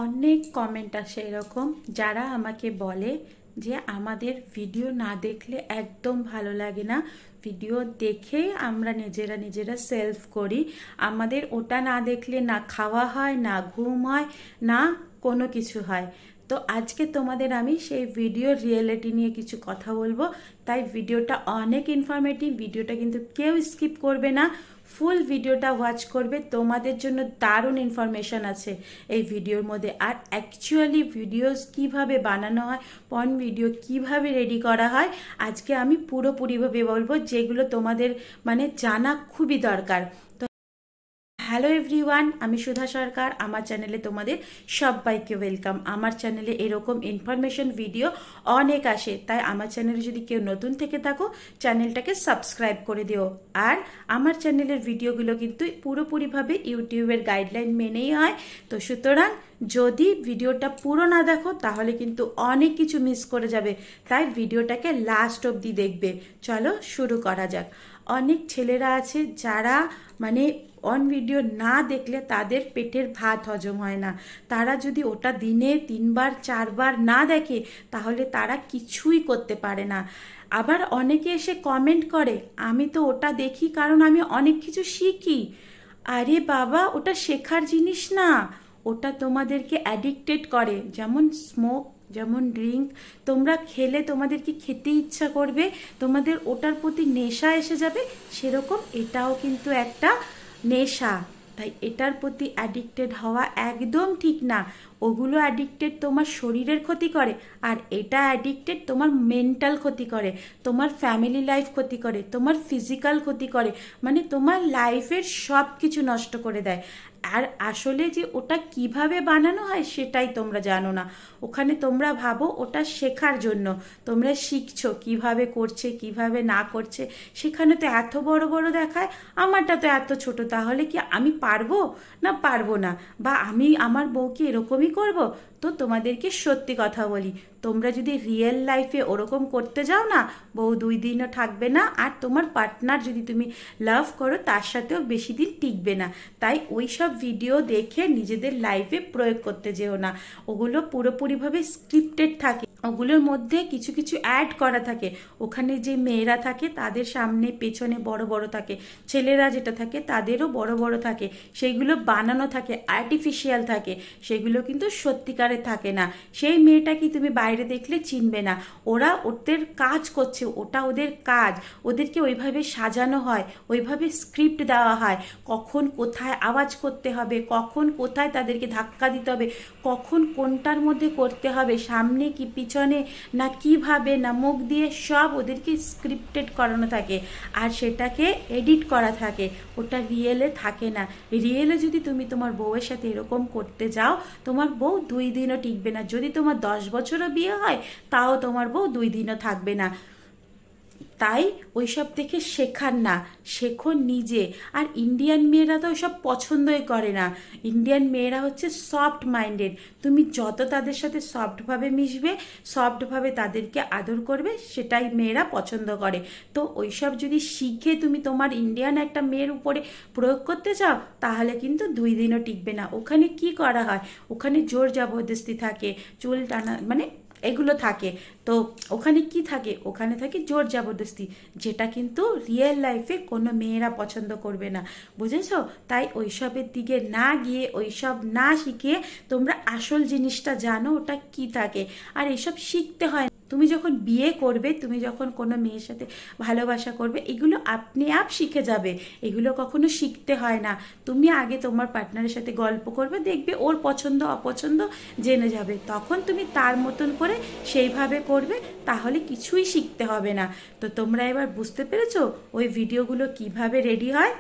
অনেক কমেন্ট আসে এরকম যারা আমাকে বলে যে আমাদের ভিডিও না দেখলে একদম ভালো লাগে না, ভিডিও দেখে আমরা নিজেরা নিজেরা সেলফ করি, আমাদের ওটা না দেখলে না খাওয়া হয়, না ঘুম হয়, না কোনো কিছু হয়। তো আজকে তোমাদের আমি সেই ভিডিওর রিয়েলিটি নিয়ে কিছু কথা বলবো। তাই ভিডিওটা অনেক ইনফরমেটিভ, ভিডিওটা কিন্তু কেউ স্কিপ করবে না, ফুল ভিডিওটা ওয়াচ করবে। তোমাদের জন্য দারুণ ইনফরমেশন আছে এই ভিডিওর মধ্যে। আর অ্যাকচুয়ালি ভিডিওস কিভাবে বানানো হয়, পর্ন ভিডিও কিভাবে রেডি করা হয়, আজকে আমি পুরোপুরিভাবে বলবো, যেগুলো তোমাদের মানে জানা খুবই দরকার। তো হ্যালো এভরিওয়ান, আমি সুধা সরকার। আমার চ্যানেলে তোমাদের সবাইকে ওয়েলকাম। আমার চ্যানেলে এরকম ইনফরমেশন ভিডিও অনেক আসে, তাই আমার চ্যানেলে যদি কেউ নতুন থেকে থাকো চ্যানেলটাকে সাবস্ক্রাইব করে দিও। আর আমার চ্যানেলের ভিডিওগুলো কিন্তু পুরোপুরিভাবে ইউটিউবের গাইডলাইন মেনেই হয়। তো সুতরাং যদি ভিডিওটা পুরো না দেখো তাহলে কিন্তু অনেক কিছু মিস করে যাবে, তাই ভিডিওটাকে লাস্ট অবধি দেখবে। চলো শুরু করা যাক। অনেক ছেলেরা আছে যারা মানে অন ভিডিও না দেখলে তাদের পেটের ভাত হজম হয় না। তারা যদি ওটা দিনে 3বার 4বার না দেখে তাহলে তারা কিছুই করতে পারে না। আবার অনেকে এসে কমেন্ট করে আমি তো ওটা দেখি কারণ আমি অনেক কিছু শিখি। আরে বাবা, ওটা শেখার জিনিস না, ওটা তোমাদেরকে অ্যাডিক্টেড করে। যেমন স্মোক, যেমন ড্রিঙ্ক, তোমরা খেলে তোমাদেরকে খেতে ইচ্ছা করবে, তোমাদের ওটার প্রতি নেশা এসে যাবে, সেরকম এটাও কিন্তু একটা নেশা। তাই এটার প্রতি অ্যাডিক্টেড হওয়া একদম ঠিক না। ওগুলো অ্যাডিক্টেড তোমার শরীরের ক্ষতি করে, আর এটা অ্যাডিক্টেড তোমার মেন্টাল ক্ষতি করে, তোমার ফ্যামিলি লাইফ ক্ষতি করে, তোমার ফিজিক্যাল ক্ষতি করে, মানে তোমার লাইফের সব কিছু নষ্ট করে দেয়। আর আসলে যে ওটা কিভাবে বানানো হয় সেটাই তোমরা জানো না। ওখানে তোমরা ভাবো ওটা শেখার জন্য, তোমরা শিখছো কিভাবে করছে কিভাবে না করছে। সেখানে তো এত বড় বড় দেখায়, আমারটা তো এত ছোট, তাহলে কি আমি পারবো না পারবো না, বা আমি আমার বউকে এরকমই করব। তো তোমাদেরকে সত্যি কথা বলি, তোমরা যদি রিয়েল লাইফে ওরকম করতে যাও না, বউ 2 দিনও থাকবে না, আর তোমার পার্টনার যদি তুমি লাভ করো তার সাথেও বেশি দিন টিকবে না। তাই ওই সব ভিডিও দেখে নিজেদের লাইফে প্রয়োগ করতে যেও না। ওগুলো পুরোপুরিভাবে স্ক্রিপ্টেড থাকে, ওগুলোর মধ্যে কিছু কিছু অ্যাড করা থাকে। ওখানে যে মেয়েরা থাকে তাদের সামনে পেছনে বড় বড় থাকে, ছেলেরা যেটা থাকে তাদেরও বড় বড় থাকে, সেইগুলো বানানো থাকে, আর্টিফিশিয়াল থাকে, সেগুলো কিন্তু সত্যিকারের থাকে না। সেই মেয়েটা কি তুমি বাইরে দেখলে চিনবে না। ওরা ওদের কাজ করছে, ওটা ওদের কাজ, ওদেরকে ওইভাবে সাজানো হয়, ওইভাবে স্ক্রিপ্ট দেওয়া হয়, কখন কোথায় আওয়াজ করতে হবে, কখন কোথায় তাদেরকে ধাক্কা দিতে হবে, কখন কোনটার মধ্যে করতে হবে, সামনে কি পিছনে, না কিভাবে, না মুখ দিয়ে, সব ওদেরকে স্ক্রিপ্টেড করানো থাকে। আর সেটাকে এডিট করা থাকে, ওটা রিয়েলে থাকে না। রিয়েলে যদি তুমি তোমার বউয়ের সাথে এরকম করতে যাও, তোমার বউ 2 দিনও টিকবে না। যদি তোমার 10 বছরও বিয়ে হয় তাও তোমার বউ 2 দিনও থাকবে না। তাই ওইসব থেকে শেখার না, শেখো নিজে। আর ইন্ডিয়ান মেয়েরা তো ওইসব পছন্দই করে না। ইন্ডিয়ান মেয়েরা হচ্ছে সফট মাইন্ডেড। তুমি যত তাদের সাথে সফটভাবে মিশবে, সফটভাবে তাদেরকে আদর করবে, সেটাই মেয়েরা পছন্দ করে। তো ওইসব যদি শিখে তুমি তোমার ইন্ডিয়ান একটা মেয়ের উপরে প্রয়োগ করতে চাও তাহলে কিন্তু 2 দিনও টিকবে না। ওখানে কি করা হয়, ওখানে জোর জবরদস্তি থাকে, চুল টানা, মানে এগুলো থাকে। তো ওখানে কি থাকে, ওখানে থাকে জোর জবরদস্তি, যেটা কিন্তু রিয়েল লাইফে কোনো মেয়েরা পছন্দ করবে না, বুঝেছো? তাই ওইসবের দিকে না গিয়ে, ওইসব না শিখে তোমরা আসল জিনিসটা জানো ওটা কি থাকে। আর এসব শিখতে হয়। তুমি যখন বিয়ে করবে, তুমি যখন কোনো মেয়ের সাথে ভালোবাসা করবে, এগুলো আপনি আপ শিখে যাবে, এগুলো কখনো শিখতে হয় না। তুমি আগে তোমার পার্টনারের সাথে গল্প করবে, দেখবে ওর পছন্দ অপছন্দ জেনে যাবে, তখন তুমি তার মতন করে সেইভাবে করবে, তাহলে কিছুই শিখতে হবে না। তো তোমরা এবার বুঝতে পেরেছো ওই ভিডিওগুলো কিভাবে রেডি হয়।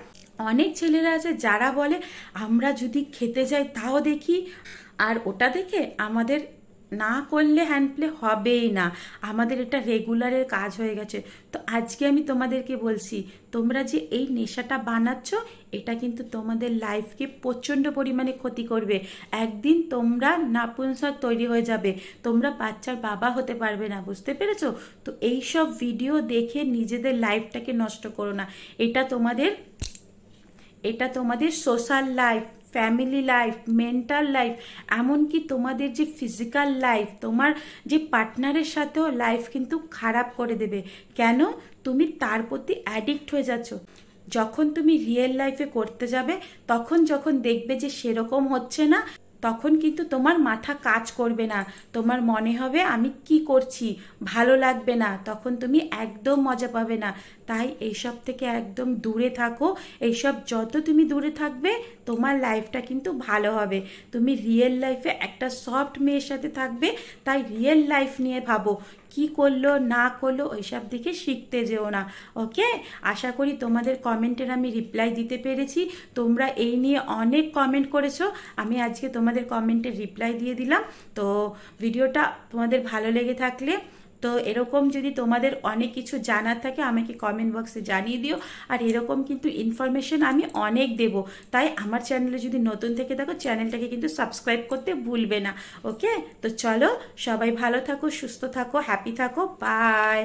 অনেক ছেলেরা আছে যারা বলে আমরা যদি খেতে যাই তাও দেখি, আর ওটা দেখে আমাদের না করলে হ্যান্ড প্লে হবেই না, আমাদের এটা রেগুলারের কাজ হয়ে গেছে। তো আজকে আমি তোমাদেরকে বলছি, তোমরা যে এই নেশাটা বানাচ্ছ, এটা কিন্তু তোমাদের লাইফকে প্রচণ্ড পরিমাণে ক্ষতি করবে। একদিন তোমরা নাপুংসক তৈরি হয়ে যাবে, তোমরা বাচ্চার বাবা হতে পারবে না, বুঝতে পেরেছো? তো এই সব ভিডিও দেখে নিজেদের লাইফটাকে নষ্ট করো না। এটা তোমাদের social life, family life, mental life, এমনকি তোমাদের যে ফিজিক্যাল লাইফ, তোমার যে পার্টনারের সাথেও লাইফ কিন্তু খারাপ করে দেবে। কেন? তুমি তার প্রতি অ্যাডিক্ট হয়ে যাচ্ছ। যখন তুমি রিয়েল লাইফে করতে যাবে, তখন যখন দেখবে যে সেরকম হচ্ছে না, তখন কিন্তু তোমার মাথা কাজ করবে না, তোমার মনে হবে আমি কি করছি, ভালো লাগবে না, তখন তুমি একদম মজা পাবে না। তাই এইসব থেকে একদম দূরে থাকো। এইসব যত তুমি দূরে থাকবে, তোমার লাইফটা কিন্তু ভালো হবে। তুমি রিয়েল লাইফে একটা সফট মেয়ের সাথে থাকবে, তাই রিয়েল লাইফ নিয়ে ভাবো, কি করলো না করলো ওইসব দিকে শিখতে যেও না। ওকে, আশা করি তোমাদের কমেন্টের আমি রিপ্লাই দিতে পেরেছি। তোমরা এই নিয়ে অনেক কমেন্ট করেছো, আমি আজকে তোমাদের কমেন্টের রিপ্লাই দিয়ে দিলাম। তো ভিডিওটা তোমাদের ভালো লেগে থাকলে, তো এরকম যদি তোমাদের অনেক কিছু জানার থাকে আমাকে কমেন্ট বক্সে জানিয়ে দিও। আর এরকম কিন্তু ইনফরমেশন আমি অনেক দেব, তাই আমার চ্যানেলে যদি নতুন থেকে থাকো চ্যানেলটাকে কিন্তু সাবস্ক্রাইব করতে ভুলবে না। ওকে, তো চলো, সবাই ভালো থাকো, সুস্থ থাকো, হ্যাপি থাকো, বাই।